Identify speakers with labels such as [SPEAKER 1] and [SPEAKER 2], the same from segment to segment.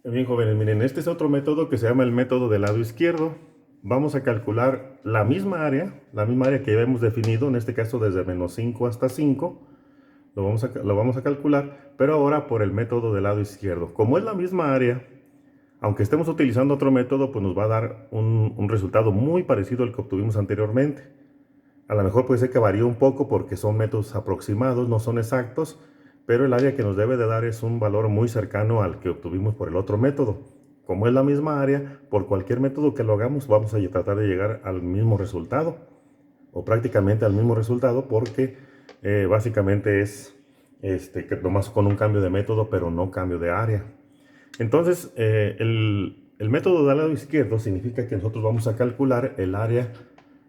[SPEAKER 1] Bien, jóvenes, miren, este es otro método que se llama el método del lado izquierdo. Vamos a calcular la misma área que ya hemos definido, en este caso desde menos 5 hasta 5. Lo vamos a calcular, pero ahora por el método del lado izquierdo. Como es la misma área, aunque estemos utilizando otro método, pues nos va a dar un resultado muy parecido al que obtuvimos anteriormente. A lo mejor puede ser que varíe un poco porque son métodos aproximados, no son exactos, pero el área que nos debe de dar es un valor muy cercano al que obtuvimos por el otro método. Como es la misma área, por cualquier método que lo hagamos, vamos a tratar de llegar al mismo resultado, o prácticamente al mismo resultado, porque básicamente es que nomás con un cambio de método, pero no cambio de área. Entonces, el método del lado izquierdo significa que nosotros vamos a calcular el área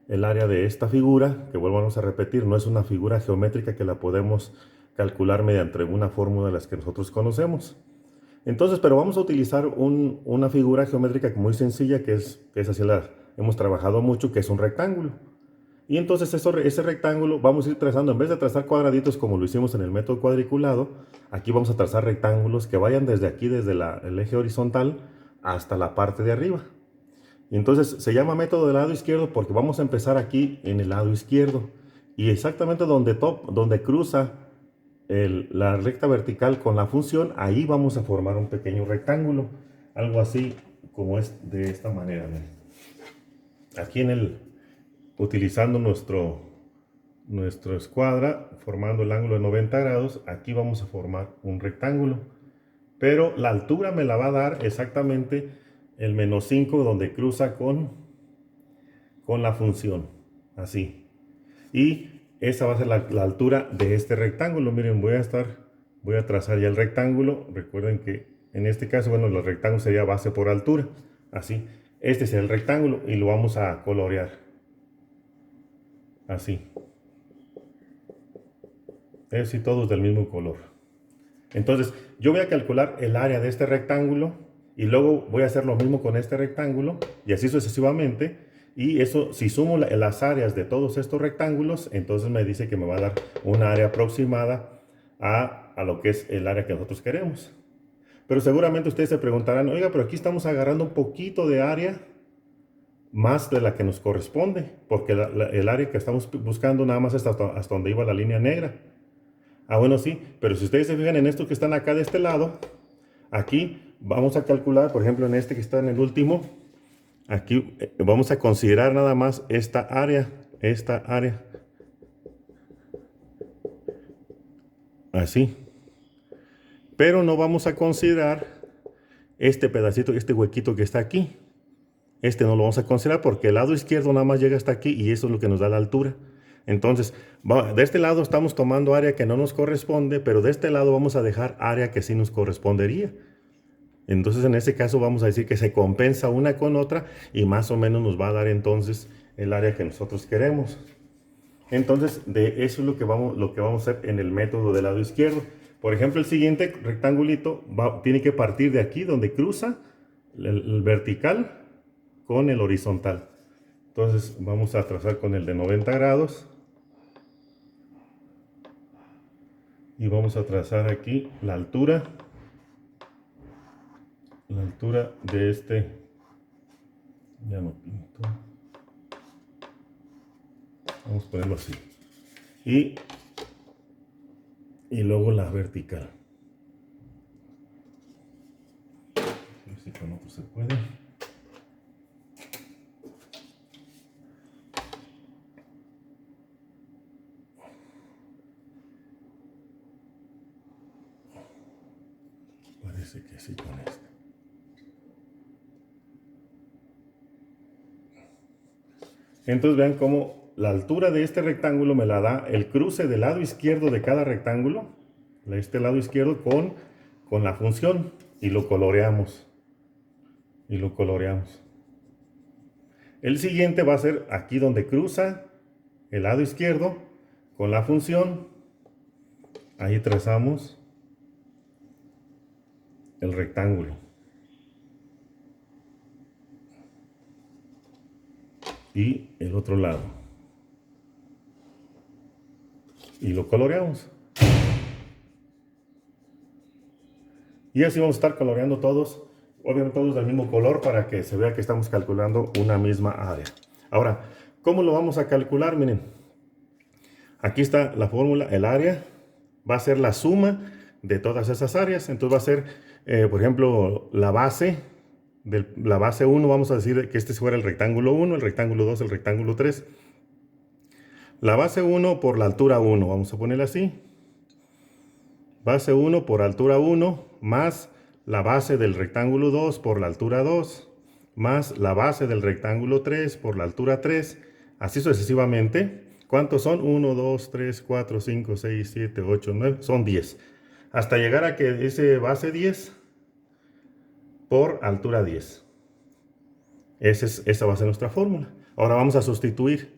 [SPEAKER 1] de esta figura, que volvamos a repetir, no es una figura geométrica que la podemos calcular mediante una fórmula de las que nosotros conocemos. Entonces, pero vamos a utilizar una figura geométrica muy sencilla, que es así la hemos trabajado mucho, que es un rectángulo. Y entonces ese rectángulo vamos a ir trazando, en vez de trazar cuadraditos como lo hicimos en el método cuadriculado, aquí vamos a trazar rectángulos que vayan desde aquí, desde el eje horizontal, hasta la parte de arriba. Y entonces se llama método del lado izquierdo porque vamos a empezar aquí en el lado izquierdo. Y exactamente donde cruza la recta vertical con la función, ahí vamos a formar un pequeño rectángulo. Algo así como es de esta manera. ¿Ven? Aquí utilizando nuestro escuadra, formando el ángulo de 90 grados, aquí vamos a formar un rectángulo. Pero la altura me la va a dar exactamente el menos 5 donde cruza con la función, así. Y esa va a ser la altura de este rectángulo. Miren, voy a trazar ya el rectángulo. Recuerden que en este caso, bueno, el rectángulo sería base por altura, así. Este es el rectángulo y lo vamos a colorear, así. Es y todos del mismo color. Entonces, yo voy a calcular el área de este rectángulo y luego voy a hacer lo mismo con este rectángulo y así sucesivamente. Y eso, si sumo las áreas de todos estos rectángulos, entonces me dice que me va a dar una área aproximada a lo que es el área que nosotros queremos. Pero seguramente ustedes se preguntarán, oiga, pero aquí estamos agarrando un poquito de área más de la que nos corresponde, porque el área que estamos buscando nada más es hasta donde iba la línea negra. Ah, bueno, sí, pero si ustedes se fijan en estos que están acá de este lado, aquí vamos a calcular, por ejemplo, en este que está en el último, aquí vamos a considerar nada más esta área, así. Pero no vamos a considerar este pedacito, este huequito que está aquí. Este no lo vamos a considerar porque el lado izquierdo nada más llega hasta aquí y eso es lo que nos da la altura. Entonces, de este lado estamos tomando área que no nos corresponde, pero de este lado vamos a dejar área que sí nos correspondería. Entonces, en ese caso vamos a decir que se compensa una con otra y más o menos nos va a dar entonces el área que nosotros queremos. Entonces, de eso es lo que vamos a hacer en el método del lado izquierdo. Por ejemplo, el siguiente rectangulito tiene que partir de aquí donde cruza el vertical con el horizontal. Entonces vamos a trazar con el de 90 grados y vamos a trazar aquí la altura de este, ya no pinto, vamos a ponerlo así, y luego la vertical. A ver si con otro se puede. Parece que sí con este. Entonces vean cómo la altura de este rectángulo me la da el cruce del lado izquierdo de cada rectángulo, este lado izquierdo con la función, y lo coloreamos. El siguiente va a ser aquí donde cruza el lado izquierdo con la función. Ahí trazamos el rectángulo. Y el otro lado. Y lo coloreamos. Y así vamos a estar coloreando todos Obviamente todos del mismo color para que se vea que estamos calculando una misma área. Ahora, ¿cómo lo vamos a calcular? Miren, aquí está la fórmula, el área va a ser la suma de todas esas áreas. Entonces va a ser, por ejemplo, la base 1, vamos a decir que este fuera el rectángulo 1, el rectángulo 2, el rectángulo 3. La base 1 por la altura 1, vamos a ponerla así. Base 1 por altura 1 más la base del rectángulo 2 por la altura 2 más la base del rectángulo 3 por la altura 3, así sucesivamente. ¿Cuántos son? 1, 2, 3, 4, 5, 6, 7, 8, 9, son 10. Hasta llegar a que dice base 10 por altura 10. Esa va a ser nuestra fórmula. Ahora vamos a sustituir.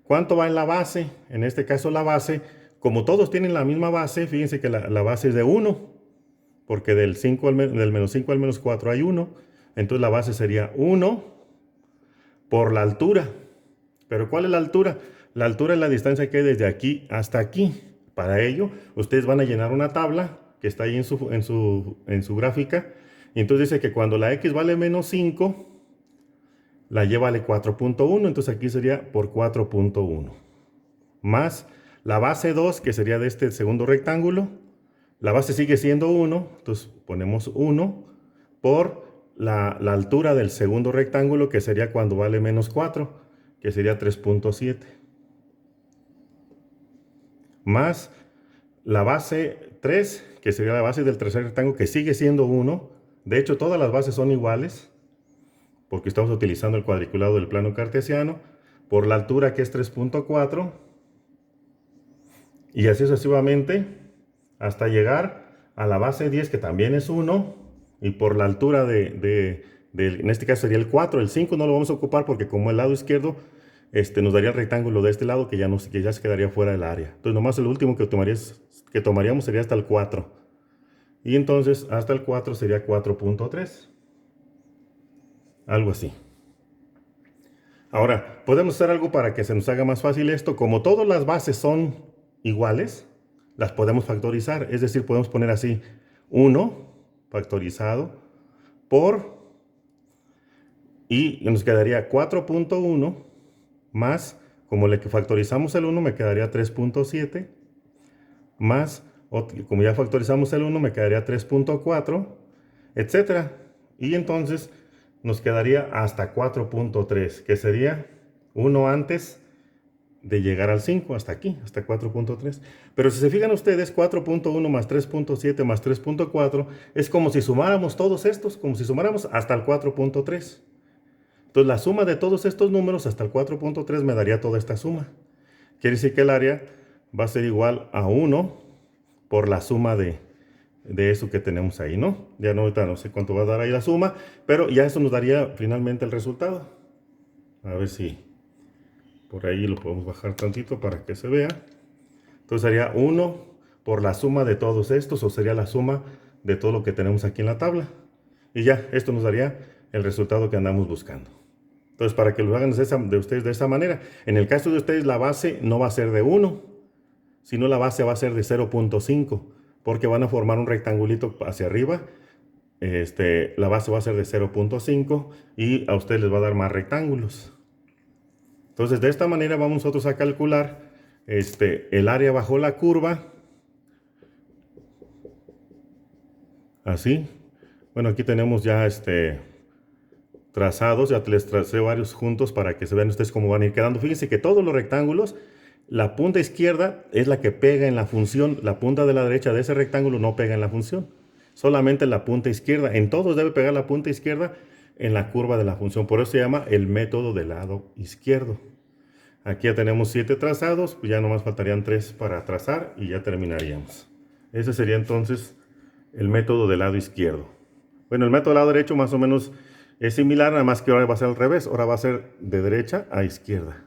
[SPEAKER 1] ¿Cuánto va en la base? En este caso la base, como todos tienen la misma base, fíjense que la base es de 1, porque del menos 5 al menos 4 hay 1. Entonces la base sería 1 por la altura. ¿Pero cuál es la altura? La altura es la distancia que hay desde aquí hasta aquí. Para ello, ustedes van a llenar una tabla que está ahí en su gráfica. Y entonces dice que cuando la x vale menos 5, la y vale 4.1. Entonces aquí sería por 4.1. Más la base 2, que sería de este segundo rectángulo. La base sigue siendo 1. Entonces ponemos 1 por la altura del segundo rectángulo, que sería cuando vale menos 4, que sería 3.7. Más la base 3, que sería la base del tercer rectángulo, que sigue siendo 1. De hecho, todas las bases son iguales, porque estamos utilizando el cuadriculado del plano cartesiano, por la altura, que es 3.4, y así sucesivamente, hasta llegar a la base 10, que también es 1, y por la altura en este caso sería el 4, el 5 no lo vamos a ocupar porque como el lado izquierdo nos daría el rectángulo de este lado que ya se quedaría fuera del área. Entonces nomás el último que tomaríamos sería hasta el 4. Y entonces hasta el 4 sería 4.3. Algo así. Ahora, podemos hacer algo para que se nos haga más fácil esto. Como todas las bases son iguales, las podemos factorizar. Es decir, podemos poner así 1 factorizado por, y nos quedaría 4.1 más, como le factorizamos el 1, me quedaría 3.7, más, como ya factorizamos el 1, me quedaría 3.4, etcétera. Y entonces nos quedaría hasta 4.3, que sería 1 antes de llegar al 5, hasta aquí, hasta 4.3. Pero si se fijan ustedes, 4.1 más 3.7 más 3.4 es como si sumáramos todos estos, como si sumáramos hasta el 4.3. Entonces la suma de todos estos números hasta el 4.3 me daría toda esta suma. Quiere decir que el área va a ser igual a 1 por la suma de eso que tenemos ahí, ¿no? Ya no, ahorita no sé cuánto va a dar ahí la suma, pero ya eso nos daría finalmente el resultado. A ver si por ahí lo podemos bajar tantito para que se vea. Entonces sería 1 por la suma de todos estos, o sería la suma de todo lo que tenemos aquí en la tabla. Y ya, esto nos daría el resultado que andamos buscando. Entonces, para que lo hagan de ustedes de esa manera. En el caso de ustedes, la base no va a ser de 1, sino la base va a ser de 0.5, porque van a formar un rectangulito hacia arriba. La base va a ser de 0.5 y a ustedes les va a dar más rectángulos. Entonces, de esta manera vamos nosotros a calcular el área bajo la curva. Así. Bueno, aquí tenemos ya trazados, ya les tracé varios juntos para que se vean ustedes cómo van a ir quedando. Fíjense que todos los rectángulos, la punta izquierda es la que pega en la función, la punta de la derecha de ese rectángulo no pega en la función, solamente la punta izquierda. En todos debe pegar la punta izquierda en la curva de la función, por eso se llama el método del lado izquierdo. Aquí ya tenemos 7 trazados, pues ya nomás faltarían 3 para trazar y ya terminaríamos. Ese sería entonces el método del lado izquierdo. Bueno, el método del lado derecho más o menos es similar, nada más que ahora va a ser al revés, ahora va a ser de derecha a izquierda.